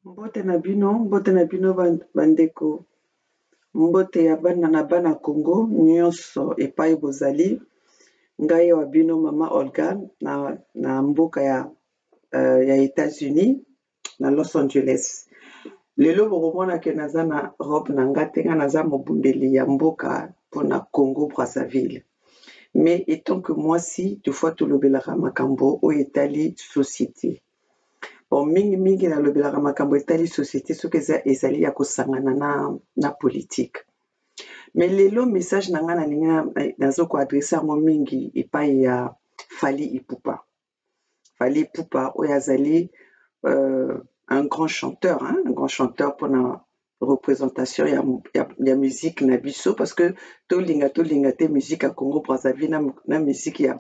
Mbote na bino bandeko, mbote ya bana na bana Congo nyonso epai bozali. Ngai wa bino mama Olga na mboka ya États-Unis na Los Angeles. Lelo bokomona ke naza na robe na nga te, nga naza mobundeli ya mboka mpona Congo Brazzaville. Mais étant que mwasi toutefois tolobelaka makambo oyo etali société. Bon, mingi nalobelaka makambo etali société soki ezali ya kosangana na politique. Mais lelo message na nga nalingi nazoko adresse yango mingi epai ya Fally Ipupa. Fally Ipupa oyo azali un grand chanteur, hein, un grand chanteur pour la représentation ya musique na biso, parce que tolinga te musique à Congo Brazzaville na musique ya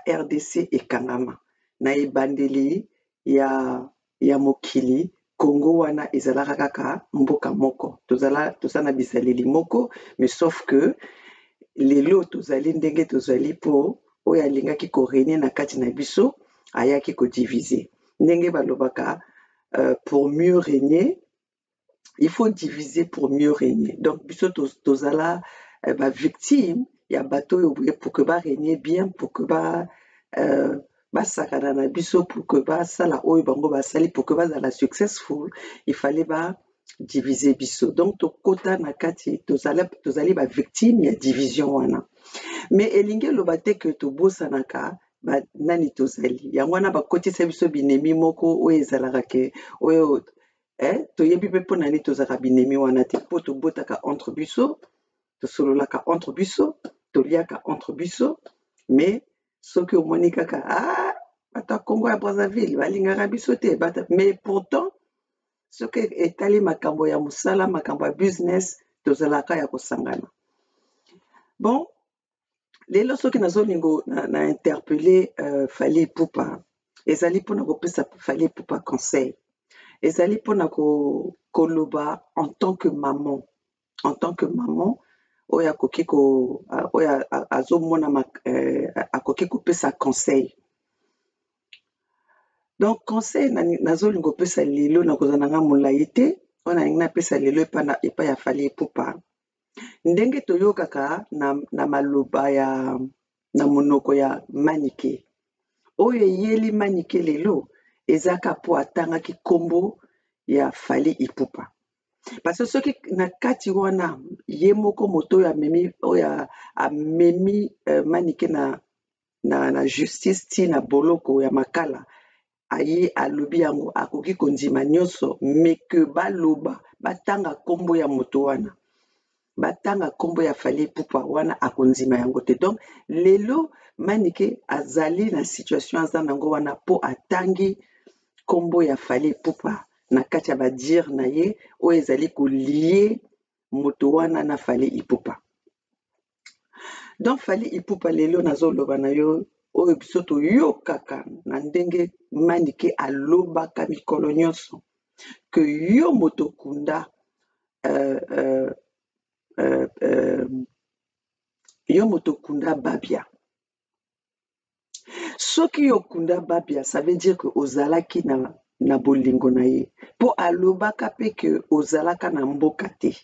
RDC et Kangama. Na ebandeli ya mokili Congo wana ezalaka kaka mboka moko. Toza na bisaleli moko, mais sauf que lelo tozali ndenge tozali po oyo alingaki korenie na kati na biso ayaki kodiviser. Ndenge balobaka pour mieux régner, il faut diviser pour mieux régner. Donc biso tozala victime ya bato oyo pour que ba régner bien, pour que basakana na biso, pour que basala oyo bango basali, pour que bazala successful, il fallait ba diviser biso. Donc tokota na kati tozali ba victime ya division wana. Mais elingi loba te que tobosanaka nani tozali. Yango wana bakotisa biso binemi moko oyo ezalaka ke oyo toyebi mpe mpo nani tozalaka binemi wana te, mpo tobotaka entre biso, tosololaka entre biso, toliaka entre biso. Mais soki omoni kaka bato ya Congo ya Brazzaville balingaka biso te, mais pourtant soki etali makambo ya mosala, makambo ya business, tozalaka ya kosangana. Bon, lelo soki nazolingo na interpeller Fally Ipupa, ezali mpona kopesa Fally Ipupa conseil, ezali mpona koloba en tant que maman oyo akoki oyo azomona akoki kopesa conseil. Donc conseil nazolingo kopesa lelo nakozala nanga molai te, oyo nalingi napesa lelo epai ya Fally Ipupa. Ndenge toyokaka na maloba na monoko ya Manike oyo eyeli Manike lelo ezaka po atangaki kombo ya Fally Ipupa. Parce que soki na kati wana ye moko moto oyo amemi Manike na justice ti na boloko ya makala, aye alobi yango akoki kondima nyonso, mais que baloba batanga kombo ya moto wana, batanga kombo ya Fally Ipupa wana akondima yango te. Donc lelo Manike azali na situation aza nango wana po atangi kombo ya Fally Ipupa na kati ya badire na ye oyo ezali kolie moto wana na Fally Ipupa. Donc Fally Ipupa lelo nazoloba na yo oyo biso toyokaka na ndenge Manike alobaka mikolo nyonso que yo moto kunda yo moto kunda babia. Soki yo kunda babia, ça veut dire que ozalaki na bolingo na ye. Po alobaka pe que ozalaka na mboka te,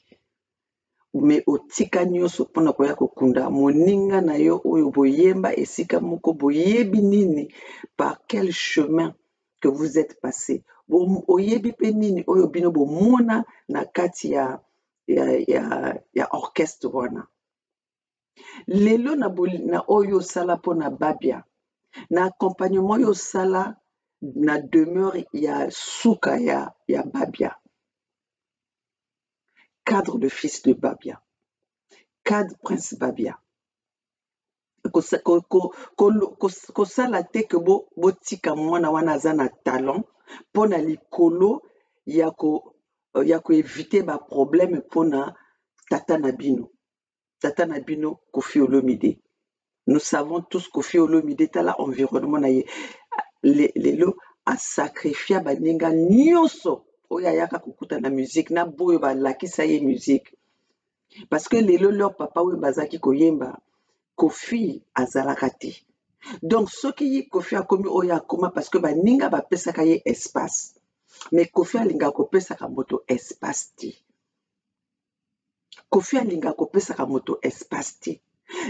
mais otika nyonso mpona koya kokunda moninga na yo oyo boyemba esika moko boyebi nini, par quel chemin que vous êtes passé. Oyebi pe nini oyo bino bomona na kati ya orchestre wana. Lelo na oyo sala pona babia, na accompagnement yo sala na demeure ya suka ya babia, cadre le fils de Babia, cadre prince Babia. Kosala te ke botika mwana wana aza na talent pona likolo ya ko éviter ba problème pona tata na bino Koffi Olomide. Nous savons tous Koffi Olomide tala environnement na ye lelo a sacrifié baninga nyonso oyo ayaka kokuta na musique na boyo balakisa ye musique, parce que lelo leur papa oyo bazaki koyemba Koffi azalaka te. Donc soki Kofi akomi oyo akoma parce que baninga bapesaka ye espace, mais Kofi alingaka kopesaka moto espace te. Kofi alingaka kopesaka moto espace te.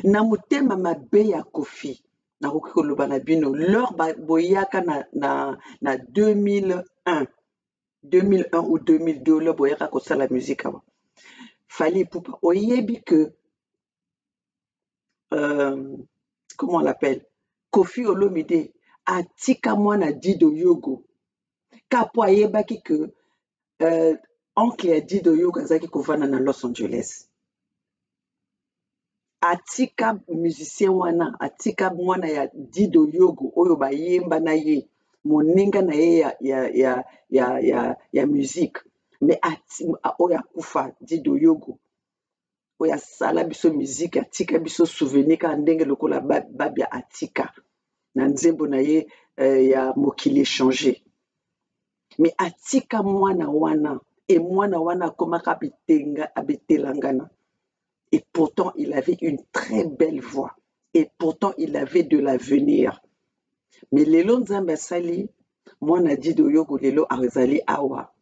Na motema mabe ya Kofi nakoki koloba na bino lors boyaka na 2001 ou 2002 lors boyaka kosala musique awa Fally Ipupa oyebi que comment on l'appelle Kofi Olomide atika mwana Dido Yogo kapo ayebaki que oncle ya Dido Yogo azalaki kovanda na Los Angeles. Atika musicien wana atika mwana ya Dido Yogo oyo bayemba na ye moninga na ye ya musique, mais oyo akufa Dido Yogo oyo asala biso musique atika biso souvenir ka ndenge lokola babia atika na nzembo na ye ya mokili échangé, mais atika mwana wana et mwana wana akomaka abitelangana. Et pourtant, il avait une très belle voix. Et pourtant, il avait de l'avenir. Mais lelo nzambe asali, mwana Dido Yogo lelo azali awa.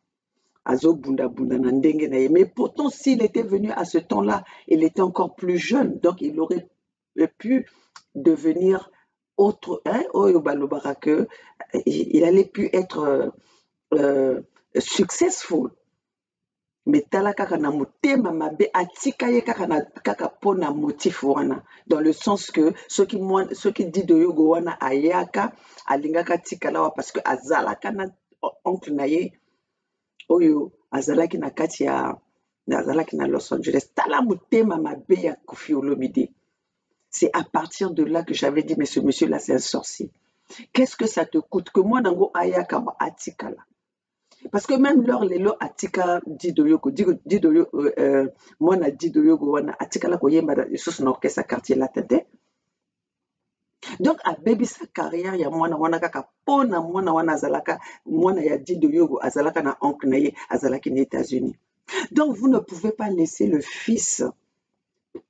Azo bunda bunda na ndenge na ye. Mais pourtant, s'il était venu à ce temps-là, il était encore plus jeune. Donc, il aurait pu devenir autre. Oyo balobaka que il allait pu être successful. Mais tala kaka na motema mabe atika ye kaka pona motif wana, dans le sens que soki Dido Yogo wana ayaka alingaka tikala wa parce que azalaka na oncle na ye oyo azalaki na kati ya azalaki na Los Angeles. Tala motema mabe ya Kofi Olomide. C'est à partir de là que j'avais dit mais ce monsieur là c'est un sorcier. Qu'est-ce que ça te coûte que moi nango ayaka wa atikala? Parce que même lors lelo atika Dido Yogo mwana Dido Yogo wana atika la koyemba lisusu na orchestre quartier latin te. Donc abebi sa carrière ya mwana wana kaka pona mwana wana azalaka mwana ya Dido Yogo azalaka na oncle na ye azalaki na États-Unis. Donc vous ne pouvez pas laisser le fils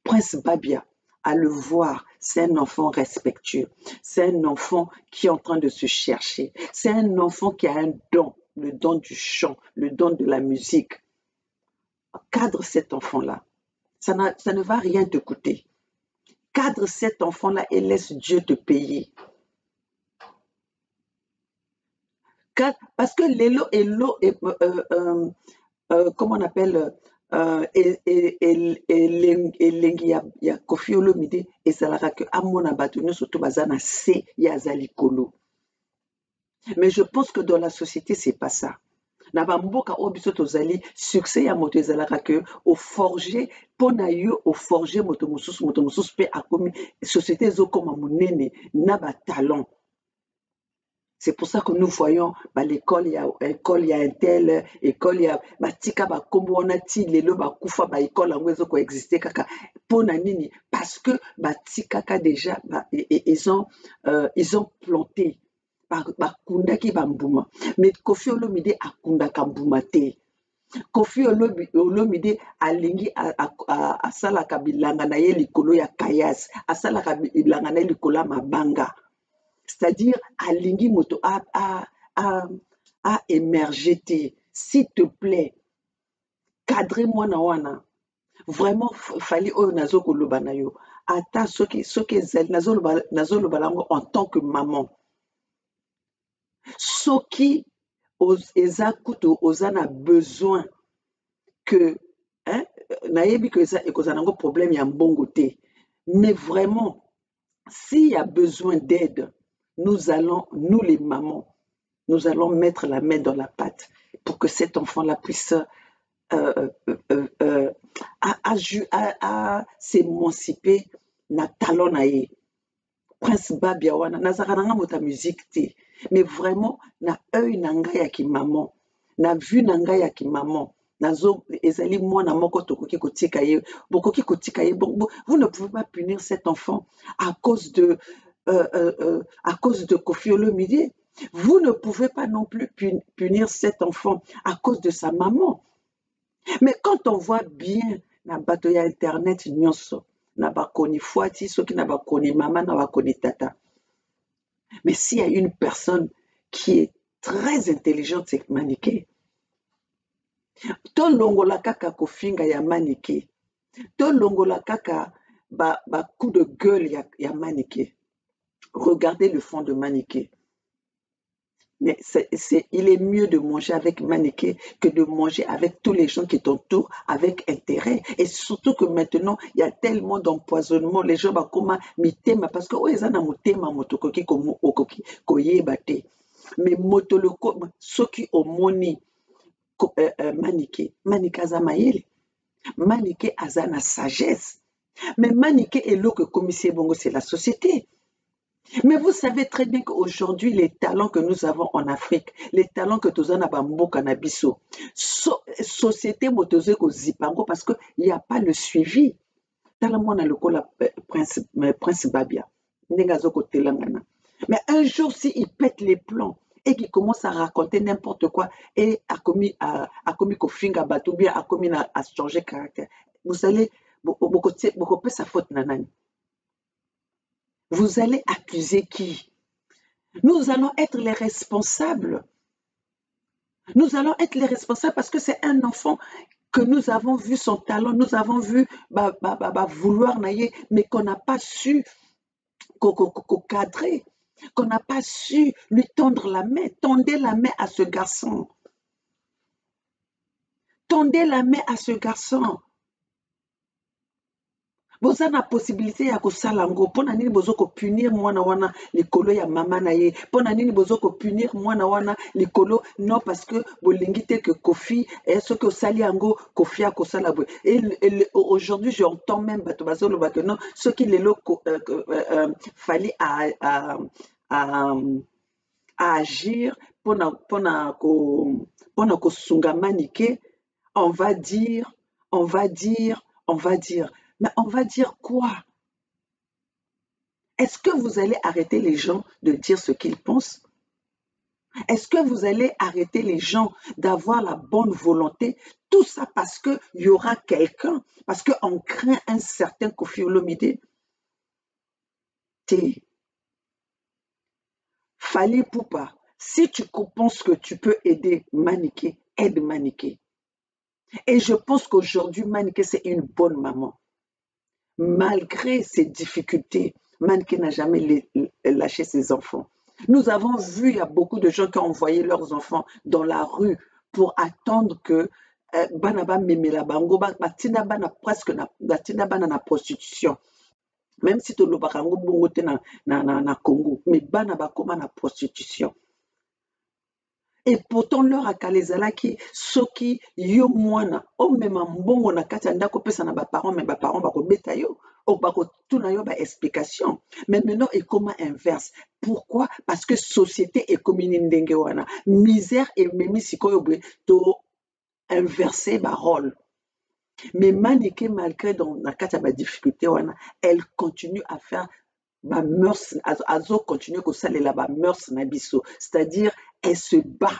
Prince Babia à le voir. C'est un enfant respectueux, c'est un enfant qui est en train de se chercher, c'est un enfant qui a un don, le don du chant, le don de la musique. Cadre cet enfant-là. Ça ne va rien te coûter. Cadre cet enfant-là et laisse Dieu te payer. Parce que l'élo comment on appelle elengi ya Kofi Olomide ezalaka ke amona bato nyonso to baza na se ya azalikolo. Mais je pense que dans la société c'est pas ça. Na bamboka oyo biso tozali succès ya moto ezalaka ke au forger pona yo au forger moto mosusu pe akomi société ezokoma monene na ba talent. C'est pour ça que nous voyons l'école, il y a un tel, école, il y a batika ba kombo wana ti lelo ba kufa ba école ngo ezo coexister kaka pona nini parce que batika ka déjà ils ont planté bakundaki bambuma. Mais Kofi Olomide akundaka mbuma te. Kofi Olomide alingi asalaka bilanga na ye likolo ya kayas, asalaka bilanga na ye likolo ya mabanga. C'est-à-dire alingi moto a émergé te. S'il te plaît, cadre mwana wana. Vraiment fali oyo nazokoloba na yo. Ata soki ezali nazoloba lango en tant que maman. Soki eza kutu oza na besoin que nayebi que eza ekozala nango problème ya mbongo te. Mais vraiment s'il y a besoin d'aide, nous allons, nous les mamans, nous allons mettre la main dans la pâte pour que cet enfant-là puisse s'émanciper na talon na ye. Prince Babia wana nazaka nanga mota musique te, mais vraiment na œil na ngai ya ki maman, na vue na ngai ya ki maman. Nazo ezali mwana moko tokoki kotika ye, bokoki kotika ye. Vous ne pouvez pas punir cet enfant à cause de Kofi Olomide. Vous ne pouvez pas non plus punir cet enfant à cause de sa maman. Mais quand on voit bien na bato ya internet nyonso, na bakoni fuati soki na bakoni mama na bakoni tata, Mais s'il y a une personne qui est très intelligente, c'est Maniké. Tolongola kaka kofinga ya Maniké. Tolongola kaka coup de gueule ya Maniké. Regardez le fond de Maniké. Mais il est mieux de manger avec Maniké que de manger avec tous les gens qui t'entourent avec intérêt. Et surtout que maintenant, il y a tellement d'empoisonnement. Les gens vont comme mitema parce que ils ont motema motokoki koyeba te. Mais motoloko soki omoni Maniké, Maniké aza mayele. Maniké aza na sagesse. Mais Maniké eloko komissie bongo c'est la société. Mais vous savez très bien qu'aujourd'hui, les talents que nous avons en Afrique, les talents que nous avons en Mboka na biso, société motoze ko zipango parce qu'il n'y a pas le suivi. Dans le monde, prince Babia, mais un jour, s'il pète les plans et qu'il commence à raconter n'importe quoi et a commis kofinga bato bien a commis à changer caractère, vous allez beaucoup sa faute nanani. Vous allez accuser qui? Nous allons être les responsables. Nous allons être les responsables parce que c'est un enfant que nous avons vu son talent, nous avons vu vouloir naïe, mais qu'on n'a pas su cadrer, qu'on n'a pas su lui tendre la main. Tendez la main à ce garçon. Tendez la main à ce garçon. Vous avez la possibilité ya kosala ngo pona nini bozo ko punir mwana wana likolo ya mama na ye pona nini bozo ko punir mwana wana likolo non parce que bolingi te que Kofi et ce que sali yango Kofi a kosala bo et aujourd'hui j'entends même bato bazolo bato non ce qui lelo fallait à agir pona ko sunga Maniké. On va dire mais on va dire quoi? Est-ce que vous allez arrêter les gens de dire ce qu'ils pensent? Est-ce que vous allez arrêter les gens d'avoir la bonne volonté? Tout ça parce qu'il y aura quelqu'un, parce qu'on craint un certain Koffi Olomide. Fally Ipupa, si tu penses que tu peux aider Maniké, aide Maniké. Et je pense qu'aujourd'hui, Maniké, c'est une bonne maman. Malgré ses difficultés, Maniké n'a jamais lâché ses enfants. Nous avons vu, il y a beaucoup de gens qui ont envoyé leurs enfants dans la rue pour attendre que Banaba Memela Bango, Batina Bana presque Batina Bana na prostitution. Même si tu le barango bongo na Congo, mais Banaba Koma na prostitution. Et pourtant leur akalezalaki soki yo mwana o mema mbongo na kati ya ndako pesa na ba parents mais ba parents ba ko beta yo o ba ko tuna yo ba explication. Mais maintenant et comment inverse? Pourquoi? Parce que société est comme une ndenge wana misère et memi sikoyo bwe to inverser ba rôle. Mais Maniké malgré dans la kati ya ba difficulté wana elle continue à faire ba mœurs azo continue ko salela ba mœurs na biso, c'est-à-dire elle se bat.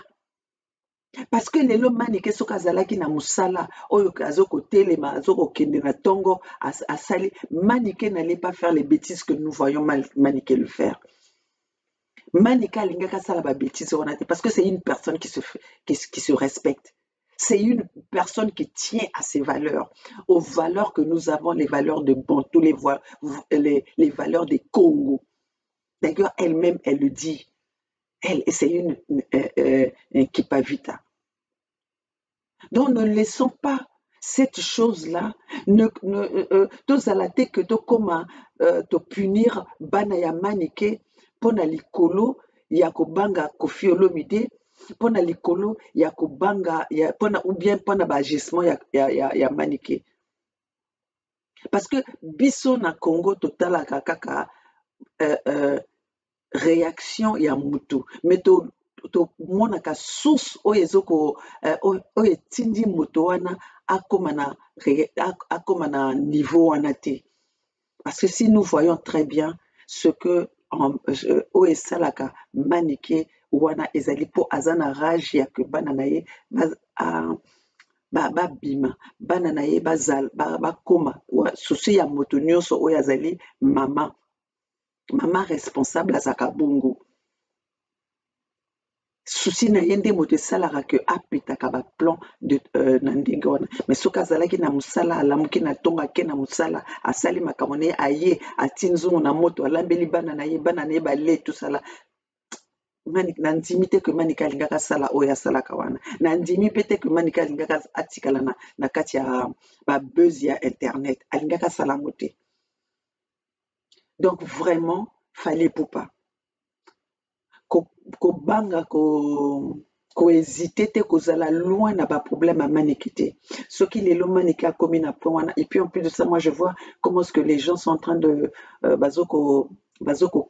Parce que lelo Maniké soka azalaki na musala oyo azoko telema azoko kende na tongo asali Maniké n'allait pas faire les bêtises que nous voyons Maniké le faire. Maniké alingaka sala ba bêtises parce que c'est une personne qui se respecte. C'est une personne qui tient à ses valeurs, aux valeurs que nous avons, les valeurs de Bantou, les valeurs des Congo. D'ailleurs, elle-même, elle le dit. C'est une Kipavita. Donc, ne laissons pas cette chose-là, tozalate que to koma to punir Banaya Maniké pona likolo ya kobanga Koffi Olomide, pona likolo ya kobanga ou bien pona bagissement ya Maniké. Parce que biso na Congo totalaka kaka réaction ya mutu mais tomonaka source oyo ezoko oyo etindi moto wana akoma na niveau wana te. Parce que si nous voyons très bien ce que oyo esalaka Maniké wana ezali po aza na rage ya ke bana na ye babima bana na ye bakoma susi ya moto nyonso oyo azali mama. Maman responsable azaka bongo. Souci na ye nde moto esalaka ke apetaka baplan na ndenge wana. Mais soki azalaki na mosala alamuki na ntongo ake na mosala asali makambo na ye aye atie nzungu na moto alambeli bana na ye balee tosala na ndimi te ke Manika alingaka asala oyo asalaka wana. Na ndimi mpe te ke Manika alingaka atikala na kati ya babuzz ya internet alingaka asala yango te. Donc vraiment fallait Poupa kobanga kohésite te kozala loin na baproblème ya Maniki te. Soki lelo Maniki akomi na point wana, et puis en plus de ça, moi je vois comment est-ce que les gens sont en train de bazoko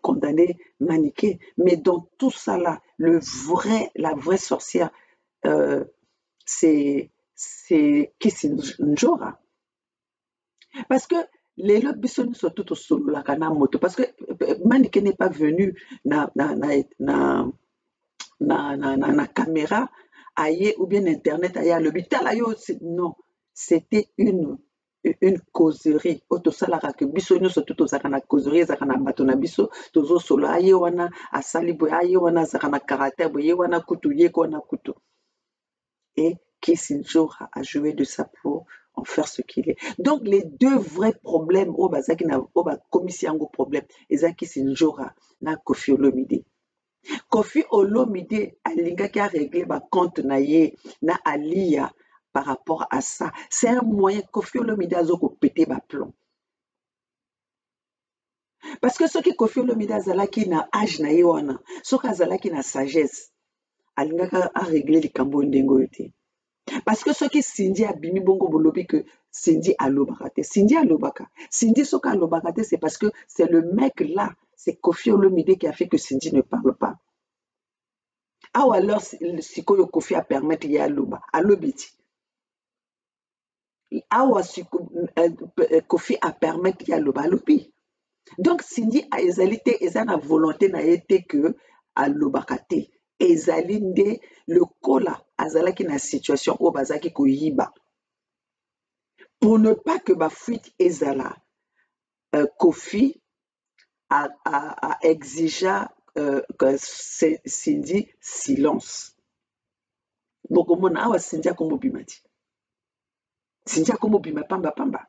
condamner Maniki. Mais dans tout ça là, la vraie sorcière, c'est Kissy Njora. Parce que lelo biso nyonso tu tosololaka na moto parce que Maniki n'est pas venu na caméra aye ou bien internet aye alobi tala yo non, c'était une causerie oyo tosalaka ke biso nyonso tu tozalaka na causerie ezalaka na bato na biso tozosolo aye wana asali boye aye wana azalaka na caractère boye ye wana kutu yeko wana kutu. Et Kissy Njora a joué de ça pour en faire ce qu'il est. Donc les deux vrais problèmes au bazaki na au ba komisi yango problème eza Kissy Njora na Koffi Olomide. Koffi Olomide alingaki a régler ba compte na ye na Alia par rapport à ça. C'est un moyen Koffi Olomide azoko péter ba plomb. Parce que ce qui Koffi Olomide azalaki na âge na ye wana, soki azalaki na sagesse, alingaka a régler likambo ndengo yote. Parce que ce qui Cindy a bimi bongo bolobi que Cindy a l'obakate. Cindy a l'obaka. Cindy soki a l'obakate, c'est parce que c'est le mec là, c'est Koffi Olomide qui a fait que Cindy ne parle pas. Ah ou alors si Koffi a permettre ya loba, alobiti. Ah ou Koffi a permettre ya loba, alobi. Donc Cindy a ezalité ezana volonté na été que a l'obakate. Ezali nde le kola azalaki na situation oyo bazalaki koyiba pour ne pas que ba fuite ezala. Koffi a exigea que Cindy silence. Bokomona awa Cindy akombo bima ti. Cindy akombo bima pamba pamba.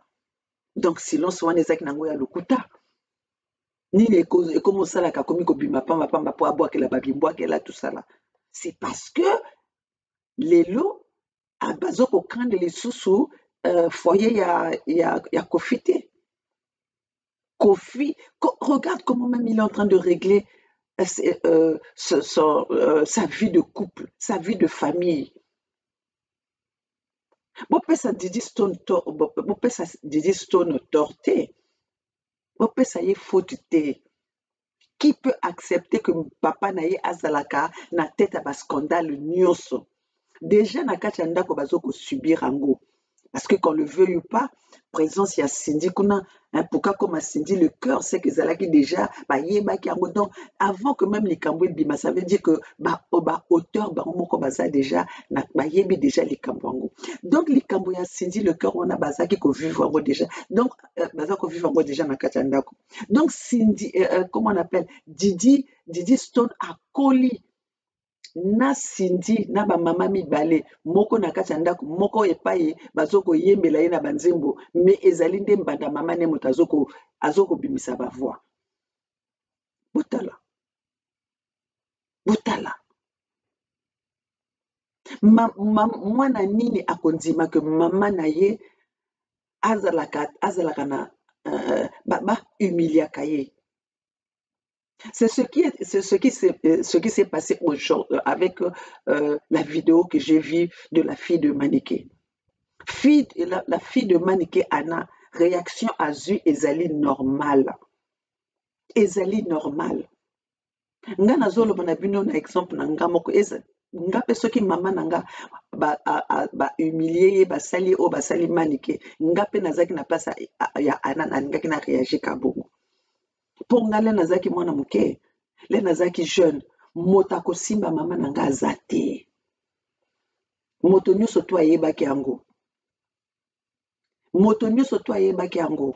Donc silence wana ezalaki nango ya lokuta. Nini ekomo salaka komi ko bima pamba pamba po abwakela babimboakela tout ça là. C'est parce que lelo bazoko craindre les sous foyer ya Koffi te. Koffi, regarde comment même il est en train de régler sa vie de couple, sa vie de famille. Bopesa Didi Stone torté. Bopesa ye faute te. Qui peut accepter que papa na ye azalaka na tête à bas scandale nyonso? Déjà na kati ya ndako bazoko subir ango. Parce que qu'on le veuille ou pas, présence ya Cindy kuna, pourquoi comme à Cindy le cœur c'est que zalaki déjà yebaki yango. Donc avant que même les kambo bima, ça veut dire que auteur moko baza déjà na yebi déjà les kambo. Donc les kambo ya Cindy le cœur on a bazaki ko vivre yango déjà. Donc baza ko vivre yango déjà na kati ya ndako. Donc Cindy comment on appelle Didi Stone a coli na Cindy na ba mama mibale moko na kati ya ndako moko epai bazoko yembela ye na banzembo mais ezali nde mbanda mama ne moto azoko bimisa ba voix. Botala mwana nini akondima que mama na ye azalaka na humiliaka ye. C'est ce qui s'est passé aujourd'hui avec la vidéo que j'ai vue de la fille de Maniki. La fille de Maniki Anna, réaction à Zu ezali normal. Ezali normal. Nga nazolo mona bino na exemple na nga moko nga pe soki mama nanga ba humilier ba sali o ba sali Maniki. Nga pe nazaki na place ya Anna na ngaki na réagir ka bongo. Pour nga le nazaki mwana moke, le nazaki jeune, moto akosimba mama nanga aza te. Moto nyonso to ayebaki yango. Moto nyonso to ayebaki yango.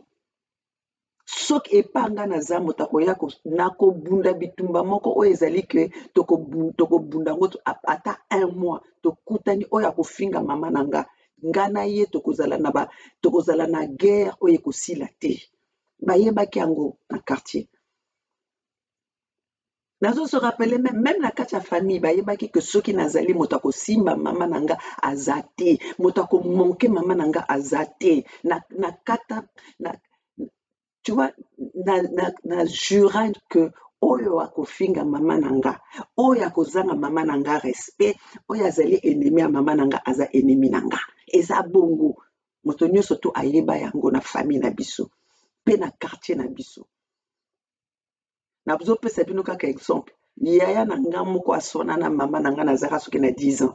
soki epanga na za moto akoya na kobunda bitumba moko oyo ezali ke tokobunda yango ata 1 mois tokutani oyo akofinga mama na nga na ye tokozala na guerre oyo ekosila te. Bayebaki yango na quartier. Nazo se rappeler même na kati ya famille bayebaki ke soki nazali moto akosimba mama na nga aza te, moto akomonke mama na nga aza te, na kata tu vois, na jura que oyo akofinga mama na nga, oyo akozanga mama na nga respect, oyo azali ennemi ya mama na nga aza ennemi na nga. Eza bongo moto nyonso to ayeba yango na famille na biso mpe na quartier na biso. Nazopesa bino kaka exemple, yaya na nga moko aswana na mama na nga nazaka soki na 10 ans.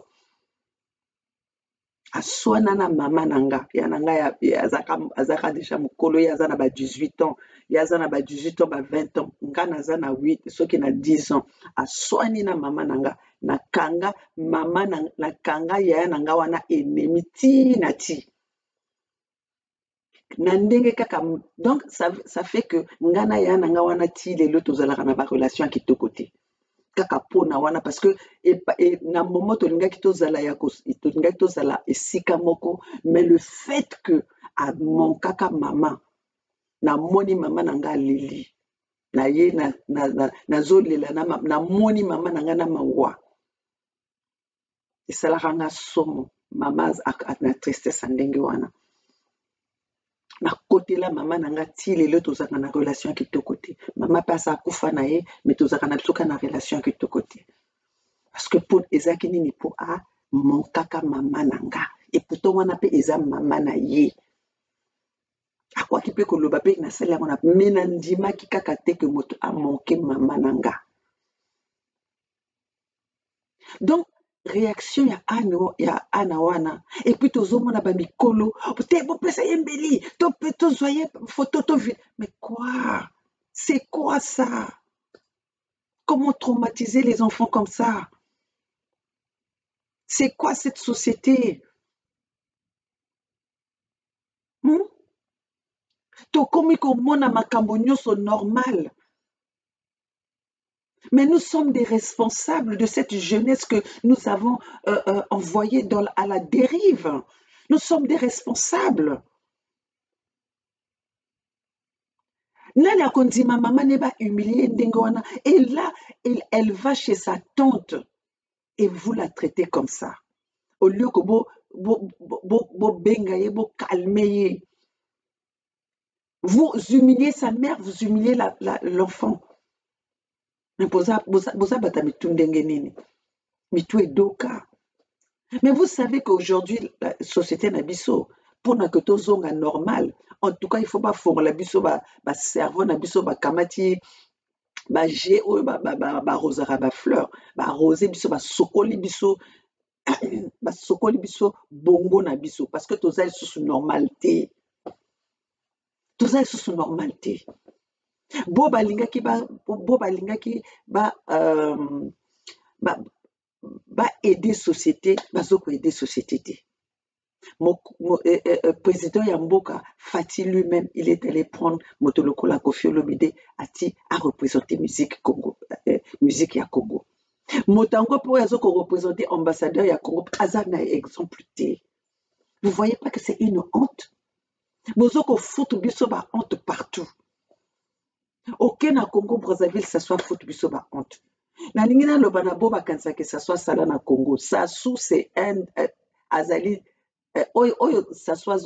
Aswana na mama na nga, ya na nga azaka deja mokolo, ye aza na ba 18 ans, ye aza na ba 18 ans ba 20 ans, nga naza na 8 soki na 10 ans. Aswani na mama na nga, nakanga mama nakanga yaya na nga wana ennemi ti na ti. Na ndenge kaka, donc ça fait que nga na yaya na nga wana ti lelo tozalaka na ba relation ya kitoko te. Kaka pona wana parce que na moment tolingaki tozala esika moko, mais le fait que amonkaka mama namoni mama na nga aleli na ye nazolela namoni mama na nga na mawa esalaka nga somo. Mama na tristesse ndenge wana nakotela mama na nga ti lelo tozalaka na relation ya kitoko te. Mama mpe asa akufa na ye, mais tozalaka na biso na relation ya kitoko te parce que po ezalaki nini po amonkaka mama na nga, et pourtant wana mpe eza mama na ye. Akwaki mpe koloba mpe nasali yango me nandimaki kaka te ke moto amonke mama na nga. Donc réaction ya ana wana, et puis tozomona bamikolo te bopesa ye mbeli tozwa ye photo mais quoi, c'est quoi ça? Comment traumatiser les enfants comme ça? C'est quoi cette société? Tokomi komona makambo nyonso normal. Mais nous sommes des responsables de cette jeunesse que nous avons envoyée à la dérive. Nous sommes des responsables. Nani akondima maman neba humilié ndenge wana, et là elle va chez sa tante et vous la traitez comme ça. Au lieu que bo bengaye, bo calmeye. Vous humiliez sa mère, vous humiliez l'enfant. Mais vous savez qu'aujourd'hui, la société n'a biso, pour que tout soit normal, en tout cas, il ne faut pas faire la biso, cerveau, na biso, kamati, j'ai rosara, fleur, rosé biso, sokoli biso, sokoli biso, bongo na biso, parce que tout ça est sous normalité. Tout ça est sous normalité. Bo balingaki aider société, bazoko aider société. Président Yamboka Fati lui-même, il est allé prendre Motoloko la Koffi Olomide à représenter musique Congo, musique ya Congo. Motango pour représenter ambassadeur ya Congo, azana exemple T. Vous voyez pas que c'est une honte? Bozoko fout biso ba honte partout. Aucun na Congo Brazzaville ça soit fout biso ba honte. Na lingina lobana boba kansa que ça soit sala na Congo. Sassou c'est un azali ça soit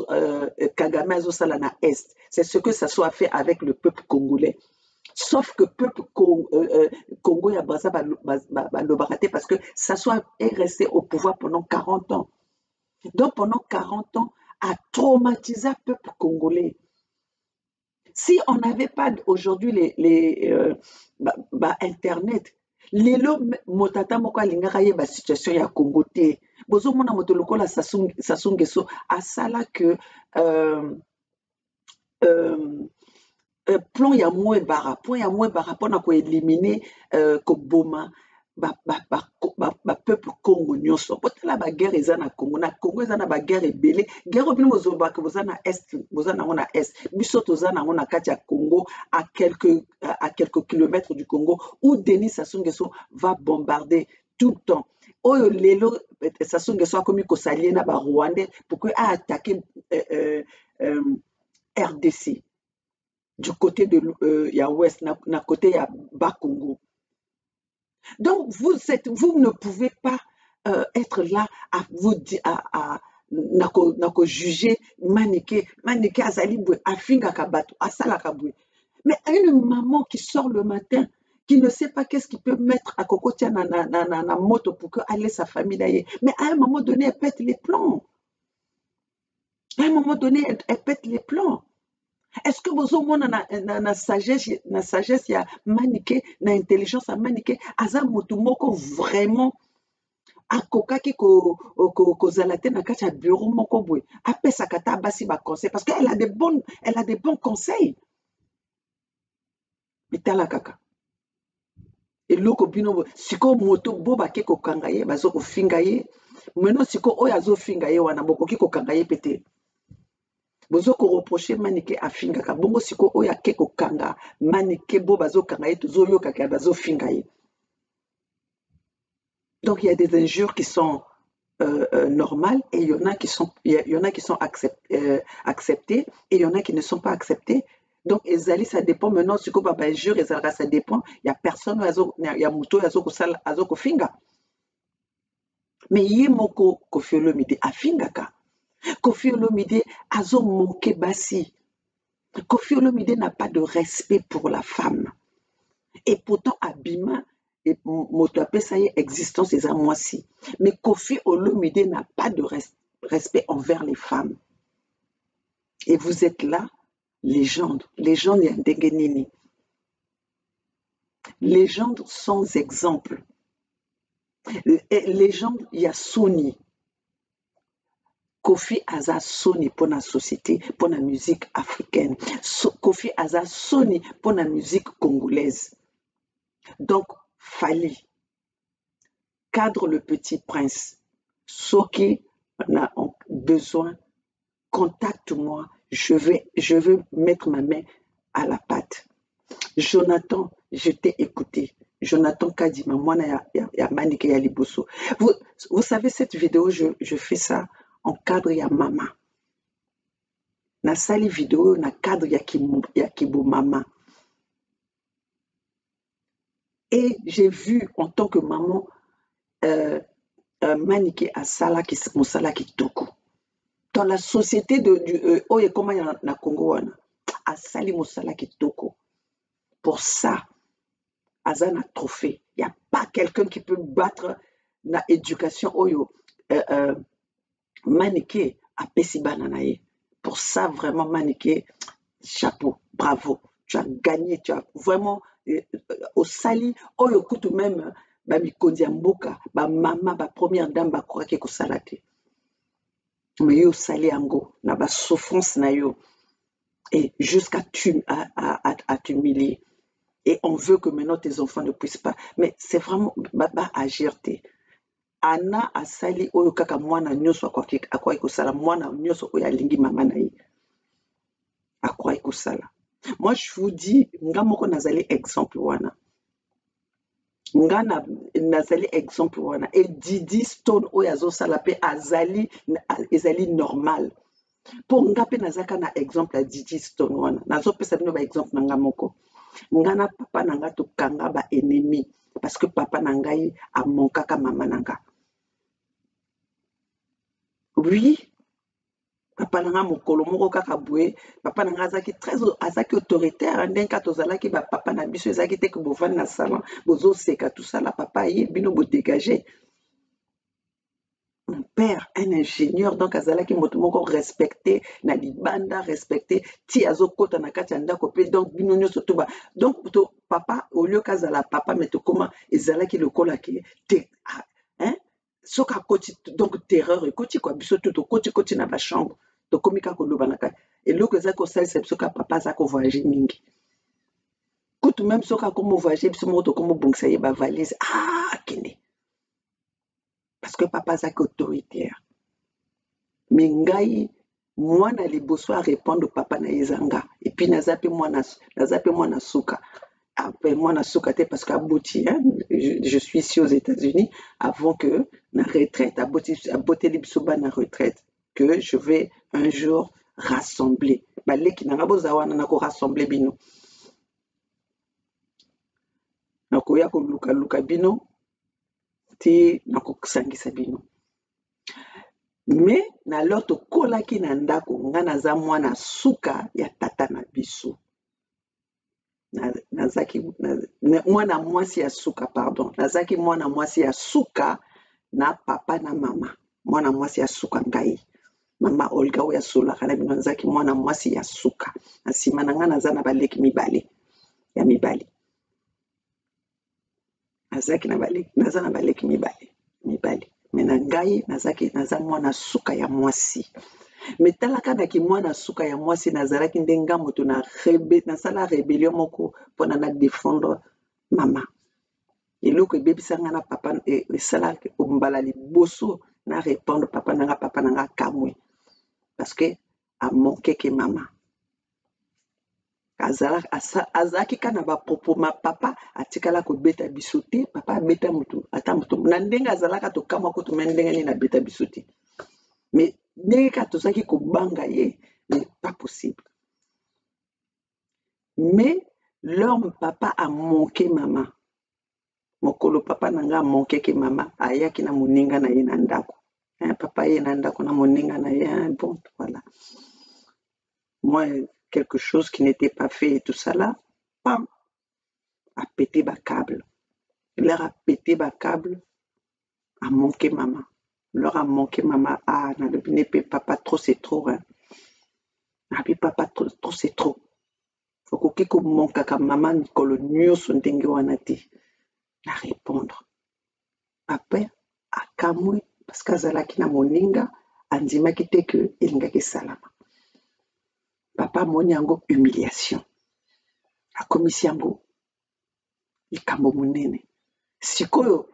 Kagame azosala na Est. C'est ce que ça soit fait avec le peuple congolais. Sauf que peuple Congo ya Brazza balobaraté parce que ça soit est resté au pouvoir pendant 40 ans. Donc pendant 40 ans a traumatisé le peuple congolais. Si on n'avait pas aujourd'hui les internet, lelo motata moko alingaka ye ba situation ya Congo te. Bozomona moto lokola Sassou Nguesso asala que plan ya mwebara pona ko éliminer ko boma ba peuple Congo nyonso. Botala ba guerre eza na Congo. Na Congo eza na ba guerre ebele. Guerre bino bozobaka boza na est, boza nango na est. Biso toza nango na kati ya Congo à quelques kilomètres du Congo où Denis Sassou Nguesso va bombarder tout le temps. Oyo lelo Sassou Nguesso akomi kosalie na ba Rwandais pour que a attaqué RDC du côté de ya ouest na côté ya bas Congo. Donc vous ne pouvez pas être là à vous dire nako juger Maniké azali bwe afinga kabato asala kabwe. Mais une maman qui sort le matin qui ne sait pas qu'est-ce qu'il peut mettre à cocotia na moto pour que aller sa famille d'ailleurs. Mais à un moment donné, elle pète les plombs. À un moment donné, elle pète les plombs. Est-ce que vous avez na sagesse ya Maniké, na intelligence ya Maniké, aza motu moko vraiment akokaki kozala te na kati ya bureau moko boye apesaka ta basi ba conseil parce qu'elle a des bons conseils. Bitala kaka. Eloko bino siko moto bo bake kokanga ye bazo kofinga ye maintenant siko oyo azofinga ye wana bokoki kokanga ye pete bozo ko reprocher Maniké afingaka bongo siko oyo ake kokanga Maniké bo bazo kanga ye tozoyoka ka bazo finga ye. Donc il y a des injures qui sont normales et il y en a qui sont acceptées et il y en a qui ne sont pas acceptées. Donc, ezali, ça dépend maintenant, si quoi bah injure, ça dépend. Il y a personne, il y a muto, azoko finga. Mais yé moko Koffi Olomide afinga ka. Koffi Olomide azo moke basi. Koffi Olomide n'a pas de respect pour la femme. Et pourtant, Abima, et moto apesa ye existence eza mwasi. Mais Koffi Olomide n'a pas de respect envers les femmes. Et vous êtes là. Légende ya ndenge nini. Légende sans exemple. Légende ya soni. Koffi aza soni pour la société, pour la musique africaine. Koffi aza soni pour la musique congolaise. Donc, Fally, cadre le petit prince. Soki, on a besoin, contacte-moi. Je vais mettre ma main à la pâte. Jonathan, je t'ai écouté. Jonathan Kadima, moi, ya Maniké ya Liboso. Vous savez, cette vidéo, je fais ça en cadre ya maman. Na sali vidéo, na cadre ya Kibo maman. Et j'ai vu en tant que maman, Maniké Asala qui Moussala Kitoko. Dans la société oye comment il y a na Congo wana asali mosala kitoko. Pour ça azana trophée. Il n'y a pas quelqu'un qui peut battre na éducation oyo Maniké apesi bana na ye. Pour ça vraiment Maniké chapeau, bravo. Tu as gagné, tu as vraiment au sali oyo kutu même ba mikondi ya mboka ba mama ba première dame ba croire ko salate. Mais yo sali yango na ba souffrance na yo et jusqu'à t'humilier et on veut que maintenant tes enfants ne puissent pas, mais c'est vraiment baba agir te ana asali oyo kaka mwana nyonso akwai kosala mwana nyonso oyo alingi mama na ye akwai kosala. Moi je vous dis nga moko nazali exemple wana nga nazali exemple wana et Didi Stone oyo azosala pe ezali normal pour nga pe nazaka na exemple ya Didi Stone wana nazopesa bino ba exemple na nga moko nga na papa na nga tokanga ba ennemi parce que papa na ngai amonkaka mama na nga. Oui, papa na nga mokolo moko kaka boye papa na nga azaki autoritaire ndenge tozalaki ba papa na biso ezaki te ke bovandi na salon bozoseka tout ça la papa ye bino bodégagé. Mon père, un ingénieur, donc azalaki moto moko respecté na libanda respecté ti azokota na kati ya ndako pe donc bino nyonso to ba donc papa au lieu kazala papa mais to comment ezalaki lokola ki te hein soka koti donc terreur ekoti kwa biso to koti na ba chambre to komika koloba na kati eloko ezaki kosalisa biso ka papa azaki kovoyage mingi kutu même soka komo voyage biso moko to komo bongisa ye ba valise kende parce que papa azaki autoritaire. Mais ngai mwana liboso a répondre papa na ezanga et puis naza pe mwana suka. Après mwana suka te parce qu'aboti je suis ici aux États-Unis avant que na retraite aboteli biso bana retraite que je vais un jour rassembler baleki nanga boza wana na ko rassembler bino na koya ko luka bino te na ko sangisa bino. Mais na lor tokolaki na ndako nga naza mwana suka ya tata na biso nazaki mwana mwasi ya suka pardon nazaki mwana mwasi ya suka na papa na mama mwana mwasi ya suka ngai mama Olga oyo asolaka na bino nazaki mwana mwasi ya suka na nsima na nga naza na baleki mibale ya mibali naza na baleki mibali me na ngai naza mwana suka ya mwasi me talaka naki mwana suka ya mwasi nazalaki nde nga moto nasala rébellion moko mpona na défendre mama eloko ebebisanga na papa esalaki mbala liboso na répondre papa nanga kamwe parce que amonkeke mama azalaki kana bapropo ma papa atikala kobeta biso te papa abeta motu ata motu na ndenge azalaka tokamwa ko tome ndenge nini abeta biso te mais ndenge kaka tozalaki kobanga ye mais pas possible. Mais l'homme papa a manqué maman mokolo papa nanga amonkeke mama ayaki na moninga na ye na ndako papa ye na ndako na moninga na ye bon voilà moi quelque chose qui n'était pas fait et tout ça là, pam, a pété ma câble. Leur a pété ma câble, a manqué maman. Leur a manqué maman. Ah, n'a le papa trop c'est trop. Hein. N'a papa trop c'est trop. Faut que manque à maman colonio son dengue wanati. Na répondre. Après, a kamui parce qu'azalaki na moninga, andima kite que ilingaki salama. Papa moni yango humiliation. Akomisi yango likambo munene. Sikoyo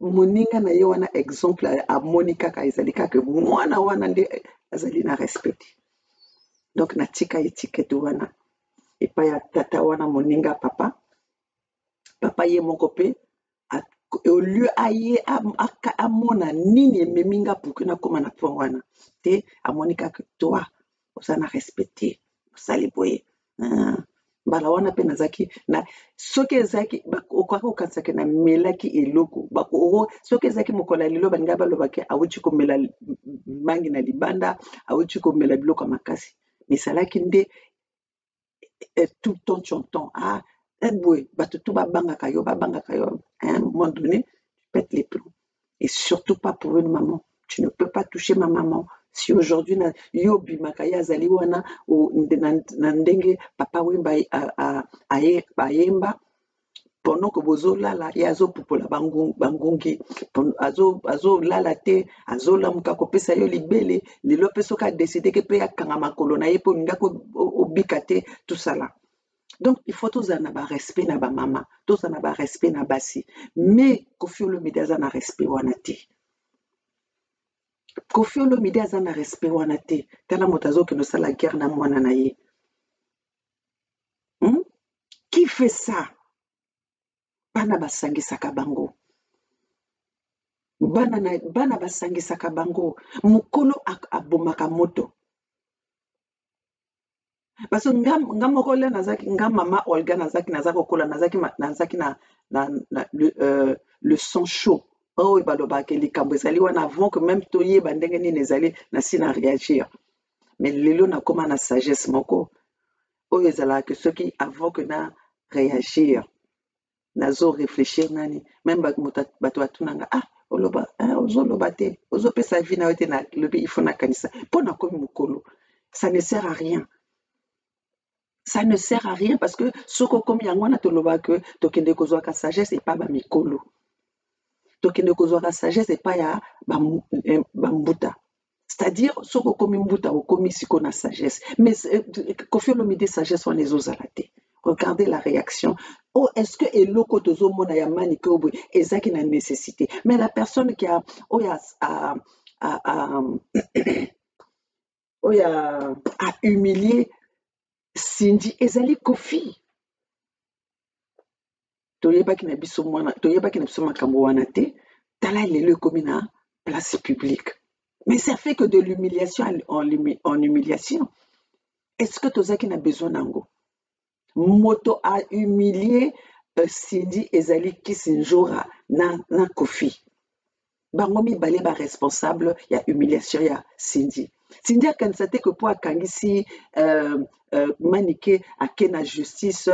moninga na ye wana exemple amoni kaka ezali kaka mwana wana nde azali na respect. Donc natika étiquette wana epa ya tata wana moninga papa ye moko pe au lieu aye amona nini ememinga pour na koma na point wana te amoni kaka toi oza na respecté osali boye mbala wana pe nazaki na soki ezaki okoki okanisaki na melaki eloko soki ezaki mokolo ya lelo baninga balobaki awuti komela mangi na libanda awuti komela biloko ya makasi misalaki nde tout le temps tu entends boye bato tu babangaka yo à un moment donné tu pètes les plombs et surtout pas pour une maman. Tu ne peux pas toucher ma maman. Si aujourd'hui yo bimaka ya azali wana na ndenge papa wemba ayemba pendant que bozolala ye azopupola bangungi azolala te azolamuka kopesa yo libele lelo mpe soki adeside ke mpe akanga makolo na ye mpe olingaki obika te tout ça là. Donc il faut tozala na barespect na bamama tozala na barespect na basi mais Koffi Olomide aza na respect wana te. Koffi Olomide aza na respect wana te tala moto azokende osala guerre na mwana na ye. Qui fait ça? Bana basangisaka bango. Bana basangisaka bango. Mokolo abomaka moto. Parce que nga moko le nazaki nga mama Olga nazaki kokola nazaki na le sang chaud. Oh balobaka likambo ezali wana avant que même toyeba ndenge nini ezali na sina réagir. Mais lelo nakoma na sagesse moko. Oyo ezalaka soki avant que na réagir. Nazo réfléchir nani même bato batunanga oloba ozoloba te ozopesa vie na yote na lobi il faut na kanisa pona komi mokolo ça ne sert à rien. Ça ne sert à rien parce que soko komi yango na toloba que tokende kozwa ka sagesse et pas ba mikolo. Tokende kozwa ka sagesse et pas ya bambuta. C'est-à-dire soko komi mbuta o komi siko na sagesse mais Koffi Olomide sagesse on ezozala te. Regardez la réaction. Oh, est-ce que eloko tozomona ya mani ke oboye ezaki na nécessité. Mais la personne qui a oyo a humilié Cindy ezali Kofi. Toyebaki na biso makambo wana te. Tala lelo ekomi na place publique. Mais ça fait que de l'humiliation en humiliation. Est-ce que tozaki na besoin nango? Moto a humilié Cindy ezali Kisinjora na Kofi. Bango mibale ba responsable ya humiliation ya Cindy. Cindy akanisa te que po akangisi manike ake na justice,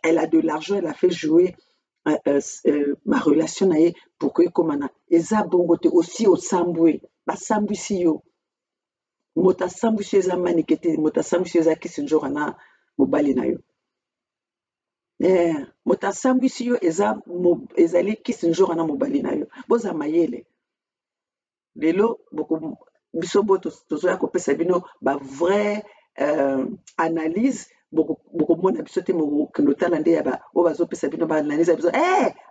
elle a de l'argent, elle a fait jouer ma relation na ye pour que komana eza bongo te aussi osambwe basambwisi yo moto asambwisi eza manike te moto asambwisi eza Kisinjora na mobali na yo moto asambwisi yo ezali Kisinjora na mobali na yo boza mayele lelo biso bo tozoya kopesa bino ba vrai analyse bokomona biso te mokendo tala nde ya oyo bazopesa bino baanalyse biso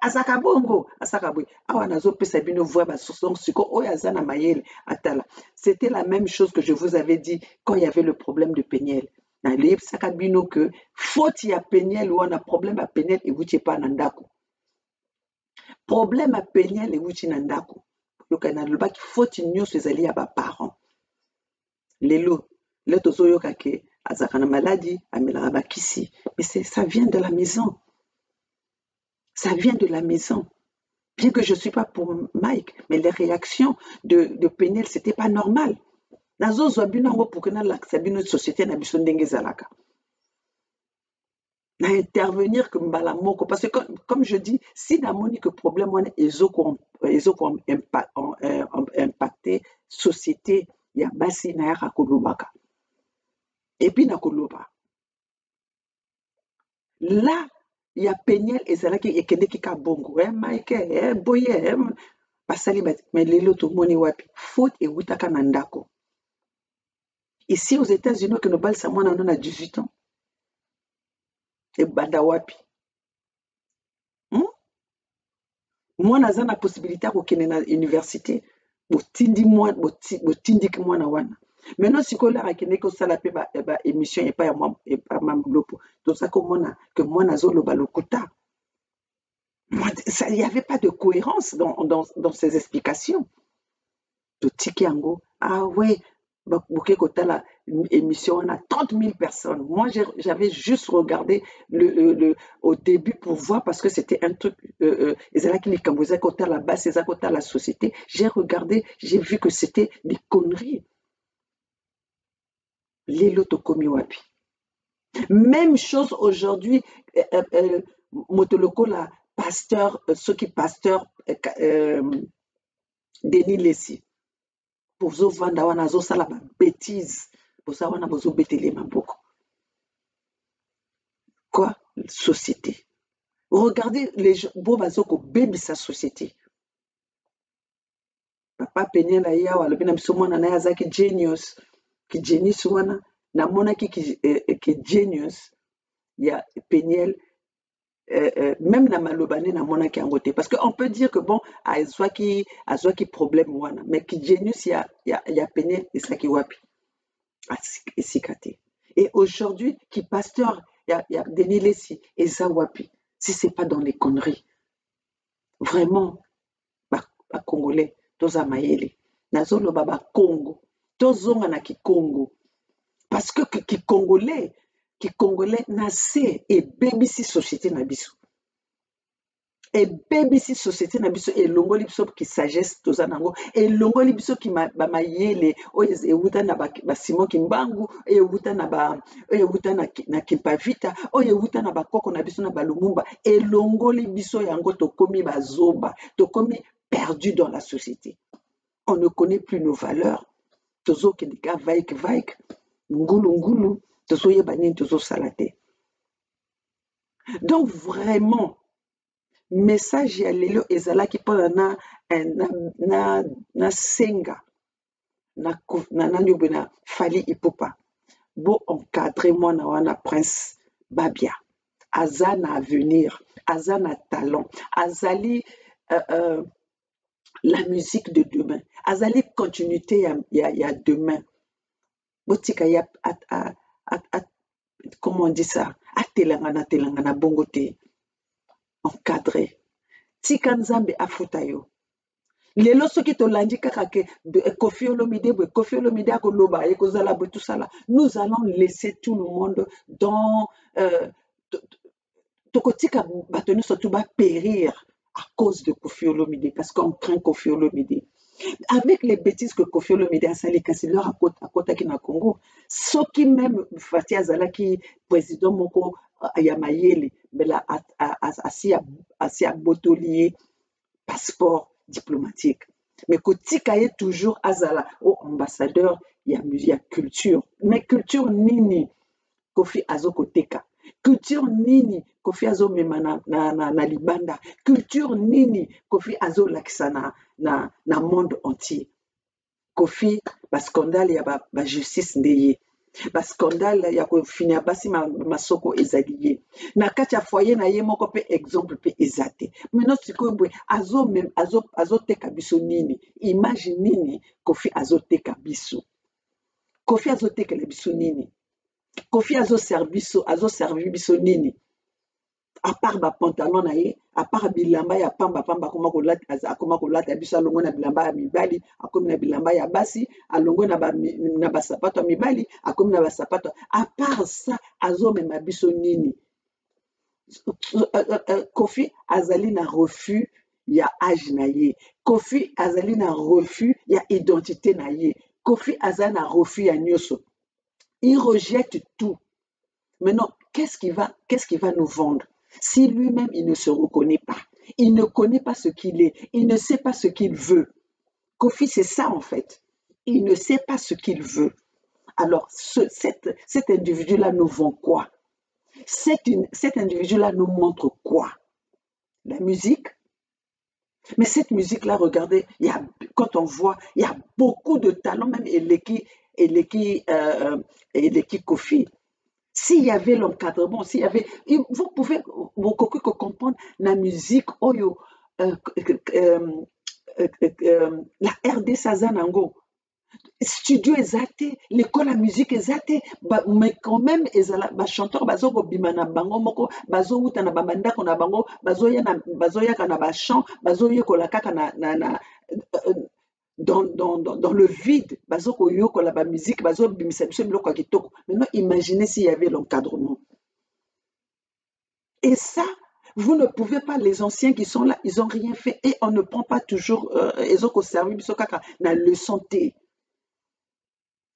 asaka bongo asaka boye awa nazopesa bino vrai basource siko oyo aza na mayele atala. C'était la même chose que je vous avais dit quand il y avait le problème de Peniel. nayebisaka bino que faute ya Peniel wana problème ya Peniel ewuti epa na ndako, problème ya Peniel ewuti na ndako. yoka nalobaki faute nyonso ezali ya baparent. lelo tozoyoka ke azaka na maladie amelaka bakisi, mais ça vient de la maison, ça vient de la maison. Bien que je ne suis pas pour Mike, mais les réactions de Peniel c'était pas normal. nazozwa bino yango pour que nalakisa bino société na biso ndenge ezalaka na intervenir que mbala moko, parce que comme je dis, si namoni que problème wana ezoko impacter société ya basi na yaka kolobaka et puis na koloba là ya Peniel ezalaki ekendeki ka bongo Mike boye basali mais lelo tomoni wapi faute ewutaka na ndako. Ici aux États-Unis que nobali sa mwana na 18 ans et banda wapi mwana aza na possibilité akokende na université botindiki mwana wana maintenant sikoyo laka akendeki kosala mpe ba émission epai ya mamlopo toza komona que mwana azoloba lokuta. Il n'y avait pas de cohérence dans ces explications. totiki yango ouais boke kotala émission on a 30 000 personnes. Moi j'avais juste regardé au début pour voir parce que c'était un truc ezalaki likambo eza kotala base eza kotala la société. J'ai regardé, j'ai vu que c'était des conneries. Lelo tokomi wapi. Même chose aujourd'hui motoloko la pasteur soki pasteur Denis Lessi bozovanda wana azosala babétise boza wana bozobetele maboko. Quoi société. Regardez les gens bo bazokobebisa société. Papa Peniel aye awa alobi na biso mwana na ye azaki genius ki genius wana namonaki ki genius ya Peniel même na maloba nde namonaki yango te parce que on peut dire que bon azwaki problème wana mais ki genius ya Peniel esaki wapi esika te. Et aujourd'hui qui pasteur ya Denis Lessi eza wapi si c'est pas dans les conneries. Vraiment ba Congolais toza mayele nazoloba ba Congo tozonga na Kikongo parce que Congolais na se ebebisi société na biso ebebisi société na biso elongoli biso ki sagesse toza nango elongoli biso ki ba mayele oyo ewuta na ba Simon Kimbangu ewuta na Kimpavita oyo ewuta na bakoko na biso na balumumba elongoli biso yango tokomi bazoba tokomi perdu dans la société. On ne connaît plus nos valeurs. Tozo kendika vaik ngulu tozo yebani tozo salate. Donc vraiment message ya lelo ezalaki pona na senga na nyobo na Fally Ipupa bo encadrer mwana wana prince babia aza na avenir aza na talent azali la musique de demain azali continuité ya demain botika ya comment on dit ça atelanga na bongo te encadré tika nzambe afuta yo lelo soki tolandi kaka ke Koffi Olomide akoloba ekozala bo tout ça là nous allons laisser tout le monde dans tokotika bato nyonso tu périr à cause de Koffi Olomide parce qu'on craint Koffi Olomide avec les bêtises que Koffi Olomide asali kasi leur akotaki na Congo soki même Fati azalaki président moko ya mayele bela asi abotoli ye passeport diplomatique mais kotika ye toujours azala ambassadeur ya culture mais culture nini Koffi azokoteka culture nini Koffi azomema na libanda culture nini Koffi azolakisa na monde entier Koffi bascandale ya bajustice nde ye bascandale ya kofinya basi masoko ezali ye na kati ya foyer na ye moko mpe exemple mpe eza te maintenant sikoyo boye azoteka biso nini image nini Koffi azoteka biso Koffi azotekela biso nini Koffi azoservi biso nini à part pantalon na ye à part bilamba ya pamba akoma kolata biso alongo na bilamba ya mibali akomi na bilamba ya basi alongo na basapato ya mibali akomi na basapato à part ça azomema biso nini Koffi azali na refus ya âge na ye Koffi azali na refus ya identité na ye Koffi azali na refus ya nyonso il rejette tout maintenant qu'est-ce qu'il va nous vendre si lui-même il ne se reconnaît pas il ne connaît pas ce qu'il est il ne sait pas ce qu'il veut Koffi c'est ça en fait il ne sait pas ce qu'il veut alors cet individu-là nous vend quoi cet individu-là nous montre quoi la musique mais cette musique-là regardez quand on voit il y a beaucoup de talents même eleki Koffi s'il y avait l'encadrement, s'il y avait, vous pouvez comprendre la musique, la RD Sazanango, studio ezate, l'école de musique ezate, mais quand même, les chanteurs, bazo bimana bango moko, bazo uta na babanda kona bango, bazo ya kana ba chant, bazo ya kolakaka na dans le vide, bazoko yoko la musique, bazo bimisa biso biloko kitoko. Maintenant, imaginez s'il y avait l'encadrement. Et ça, vous ne pouvez pas, les anciens qui sont là, ils n'ont rien fait et on ne prend pas toujours, ils ont servi biso kaka na leçon T.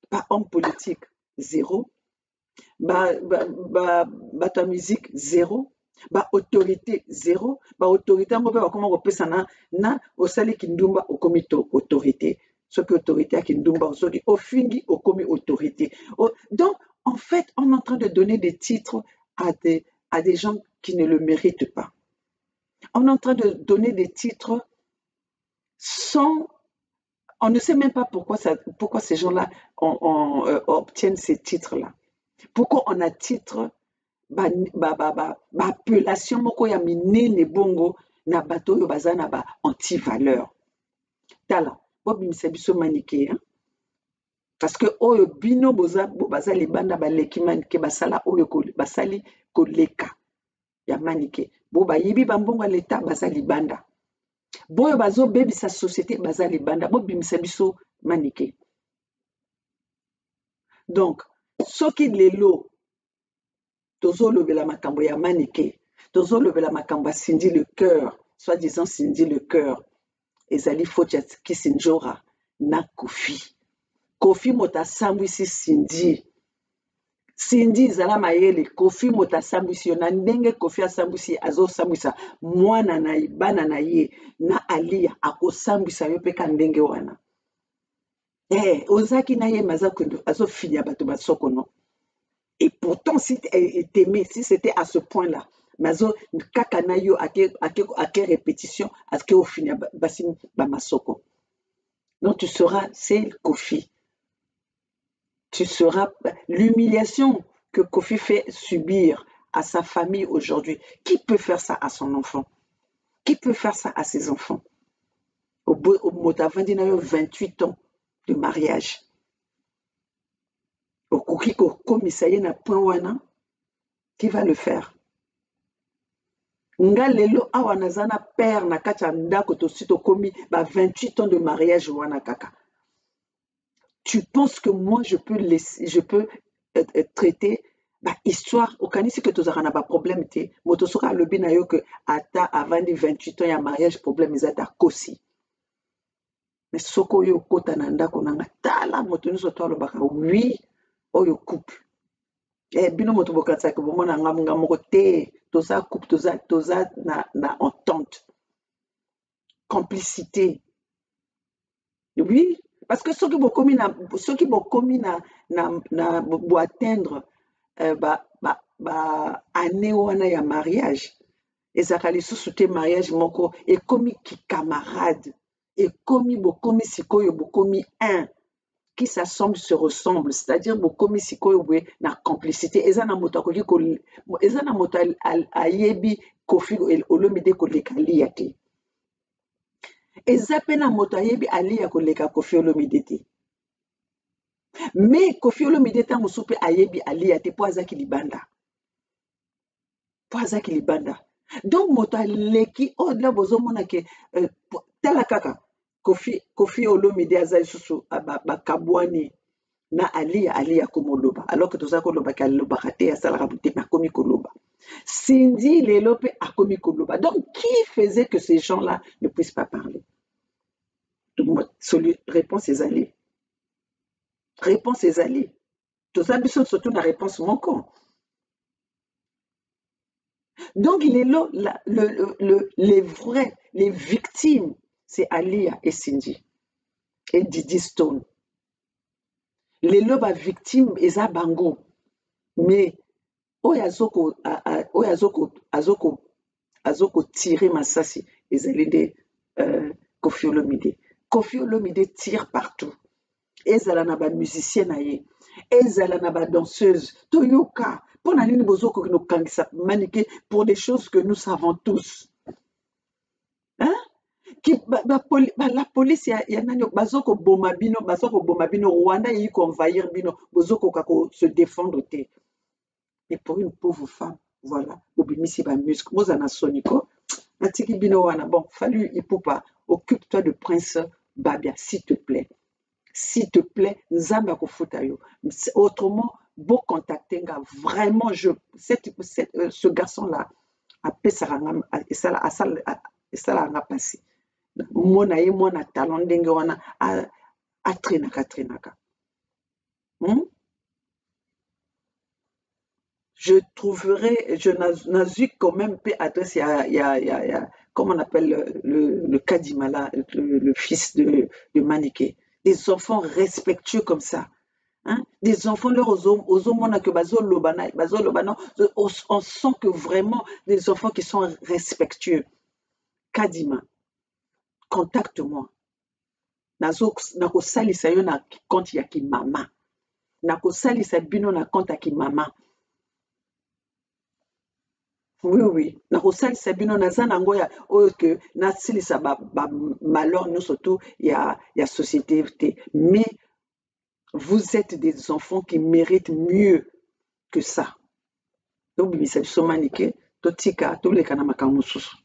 Pas homme politique, zéro. Ta musique, zéro. Autorité zéro autorité yango mpe bakoma kopesa na osali kindumba okomi autorité soki autorité ya kindumba soki ofingi okomi autorité donc en fait on est en train de donner des titres à des gens qui ne le méritent pas on est en train de donner des titres sans on ne sait même pas pourquoi ces gens-là obtiennent ces titres-là pourquoi on a titre appellation moko ya minene bongo na bato oyo baza na anti-valeur tala bobimisa biso manike parce que oyo bino baza libanda baleki manike basala oyo basali koleka ya manike bayibi bambongo ya leta baza libanda boyo bazobebisa société baza libanda bobimisa biso manike donc soki lelo tozolobela makambo ya manike tozolobela makambo ya Sindi le cœur soi-disant Sindi le cœur ezali faute ya Kisinjora na Koffi moto asambwisi Sindi ezala mayele Koffi moto asambwisi yo na ndenge Koffi asambwisi azosambwisa mwana na bana na ye na alia akosambwisa yo mpe ka ndenge wana ozaki na ye maza azofinya bato basoko no. Et pourtant, si t'aimais, si c'était à ce point-là, mazo kakana yo ake répétition, ake au final basim bamasoko. Donc tu sauras, c'est Koffi. tu seras l'humiliation que Kofi fait subir à sa famille aujourd'hui. Qui peut faire ça à son enfant? Qui peut faire ça à ses enfants? Au Motavandi n'a eu 28 ans de mariage. Au Kukiko Komisaye na point wana, qui va le faire? Nga lelo awa nazana père na kati ya ndako tosito komi ba 28 ans de mariage wana kaka. Tu penses que moi je peux traiter bah histoire okanisi que tozaka na ba problème te moto soka lobi na yo que ata avant de 28 ans ya mariage problème ezata kosi. Mais soko yo kota na ndako nanga tala moto nyonso to alobaka oui oyo couple. Bino moto bokatsa ke bomona nga moko te toza couple toza na entente complicité. Oui, parce que ceux qui vont atteindre année wana ya mariage ezaka lisusu te mariage moko ekomi ki camarade ekomi bokomi sikoyo bokomi un qui s'assemble se ressemble, c'est-à-dire bokomi sikoyo boye na complicité eza na moto akoki eza na moto ayebi Kofi Olomide koleka lia te. Eza pe na moto ayebi alia koleka Kofi Olomide te. Mais Kofi Olomide ta mosu pe ayebi alia te po azaki libanda. Po azaki libanda. Donc moto aleki au-delà bozomona ke tala kaka Kofi Olomide azali susu bakabwani na alia komoloba alors que toza koloba ka loba te asalaka te na komi koloba. Cindy lelo pe akomi koloba. Donc qui faisait que ces gens-là ne puissent pas parler? Réponse ezali. Réponse ezali. Toza biso surtout na réponse moko. Donc les vrais, les victimes, c'est Alia et Cindy et Didi Stone. Les lobes victimes eza bango, mais azoko tirer masasi ezali de Kofi Olomide. Kofi Olomide tire partout. Ezala na ba musicien na ye, ezala na ba danseuse, toyoka pona nini bozoko no kangisa manike pour des choses que nous savons tous. Hein? La police ya nani bazoko boma bino Rwanda yi ko envahir bino bozoko kako se défendre te. Et pour une pauvre femme, voilà, obimisi ba muscle mozana soniko atiki bino wana bon fallu ipupa occupe-toi de Prince Babia s'il te plaît. S'il te plaît, nzamba kofuta yo. Autrement, beau contacter vraiment ce garçon là a pesaranga et ça l'a passé. Mona talon ndenge wana a trenaka. Je trouverai, je n'ai quand même pas adresse, il y a comment on appelle le Kadimala, le fils de Maniké. Des enfants respectueux comme ça. Hein? Des enfants, on sent que vraiment des enfants qui sont respectueux. Kadima, contacte-moi. Nako salisa yo na compte ya ki mama. Nako salisa bino na compte ya ki mama. Oui. Nako salisa bino na zana ngoya oyo que na silisa ba malheur nous surtout ya société. Mais vous êtes des enfants qui méritent mieux que ça. Donc bimisa biso manike totika toleka na makambo susu.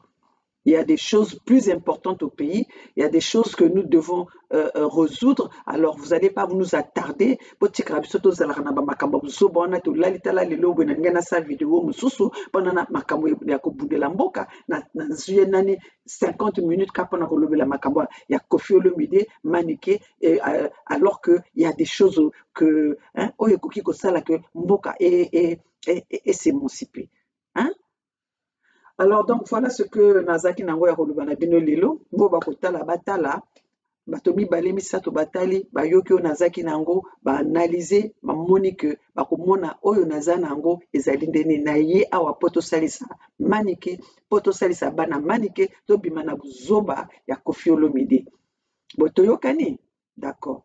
Il y a des choses plus importantes au pays, il y a des choses que nous devons résoudre. Alors, vous n'allez pas nous attarder. Cinquante minutes alors qu'il y a des choses que s'émanciper. Hein? Alors donc voilà ce que Nazaki nango ya kolobana bino lelo bo bakotala batala batomi balemi sato batali bayoki o Nazaki nango ba analyser bamoni que bakomona oyo naza nango ezali ndene na ye awa poto salisa manike poto salisa bana manike to bima na buzoba ya Kofi Olomide botoyokani d'accord